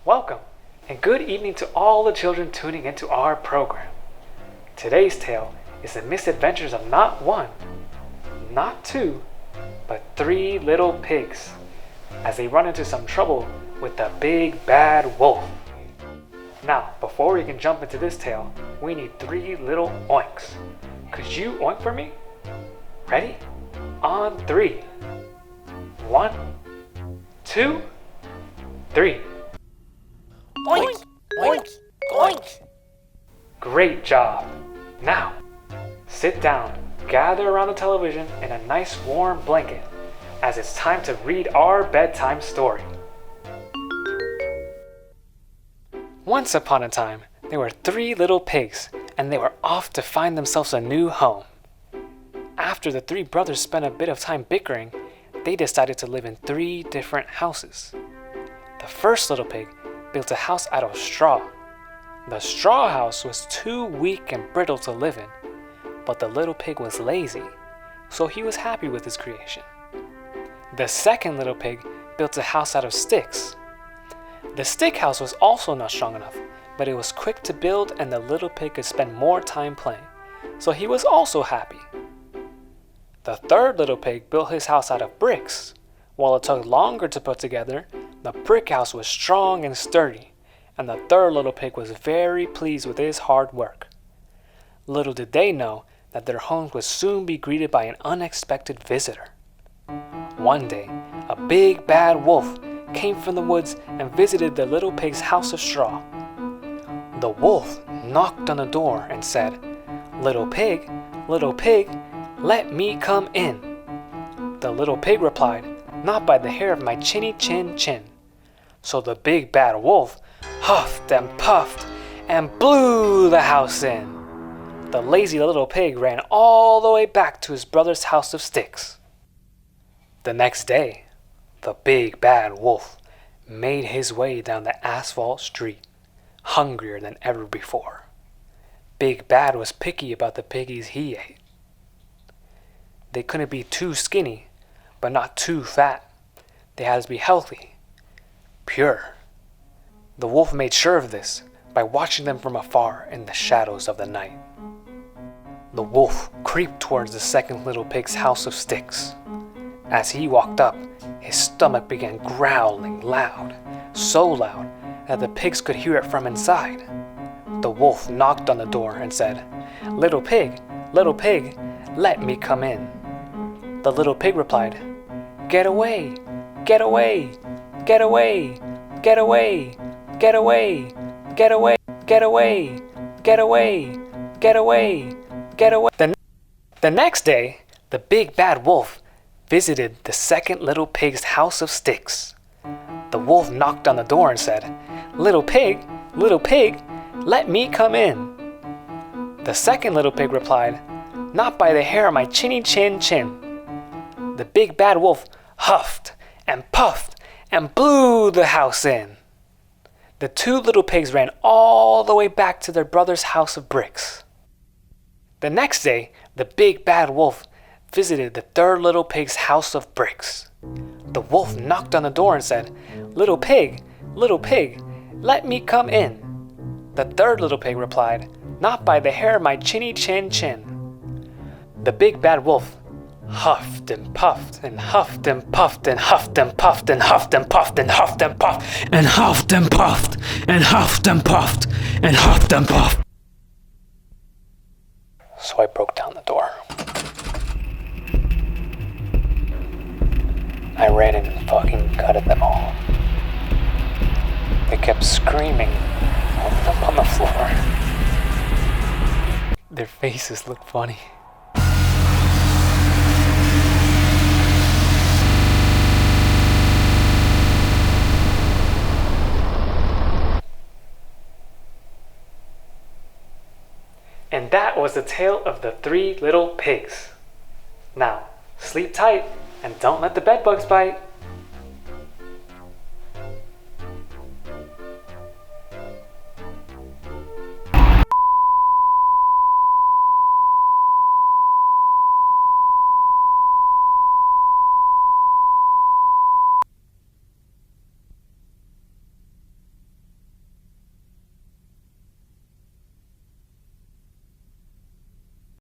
Welcome, and good evening to all the children tuning into our program. Today's tale is the misadventures of not one, not two, but three little pigs as they run into some trouble with the big bad wolf. Now, before we can jump into this tale, we need three little oinks. Could you oink for me? Ready? On three. 1, 2, 3. Oink, oink, oink. Great job. Now, sit down, gather around the television in a nice warm blanket, as it's time to read our bedtime story. Once upon a time, there were three little pigs, and they were off to find themselves a new home. After the three brothers spent a bit of time bickering, they decided to live in three different houses. The first little pig built a house out of straw. The straw house was too weak and brittle to live in, but the little pig was lazy, so he was happy with his creation. The second little pig built a house out of sticks. The stick house was also not strong enough, but it was quick to build and the little pig could spend more time playing, so he was also happy. The third little pig built his house out of bricks. While it took longer to put together, the brick house was strong and sturdy, and the third little pig was very pleased with his hard work. Little did they know that their homes would soon be greeted by an unexpected visitor. One day, a big bad wolf came from the woods and visited the little pig's house of straw. The wolf knocked on the door and said, little pig, let me come in." The little pig replied, "Not by the hair of my chinny chin chin." So the big bad wolf huffed and puffed and blew the house in. The lazy little pig ran all the way back to his brother's house of sticks. The next day, the big bad wolf made his way down the asphalt street, hungrier than ever before. Big Bad was picky about the piggies he ate. They couldn't be too skinny, but not too fat. They had to be healthy, pure. The wolf made sure of this by watching them from afar in the shadows of the night. The wolf creeped towards the second little pig's house of sticks. As he walked up, his stomach began growling loud, so loud that the pigs could hear it from inside. The wolf knocked on the door and said, little pig, let me come in." The little pig replied, "Get away, get away, get away, get away, get away, get away, get away, get away, get away, get away." The next day, the big bad wolf visited the second little pig's house of sticks. The wolf knocked on the door and said, little pig, let me come in." The second little pig replied, "Not by the hair of my chinny chin chin." The big bad wolf huffed and puffed and blew the house in. The two little pigs ran all the way back to their brother's house of bricks. The next day, the big bad wolf visited the third little pig's house of bricks. The wolf knocked on the door and said, little pig, let me come in." The third little pig replied, "Not by the hair of my chinny chin chin." The big bad wolf huffed and puffed and huffed and puffed and huffed and puffed and huffed and puffed and huffed and puffed and huffed and puffed and huffed and puffed and huffed and puffed. So I broke down the door. I ran in and fucking gutted them all. They kept screaming up on the floor. Their faces looked funny. And that was the tale of the three little pigs. Now, sleep tight and don't let the bedbugs bite.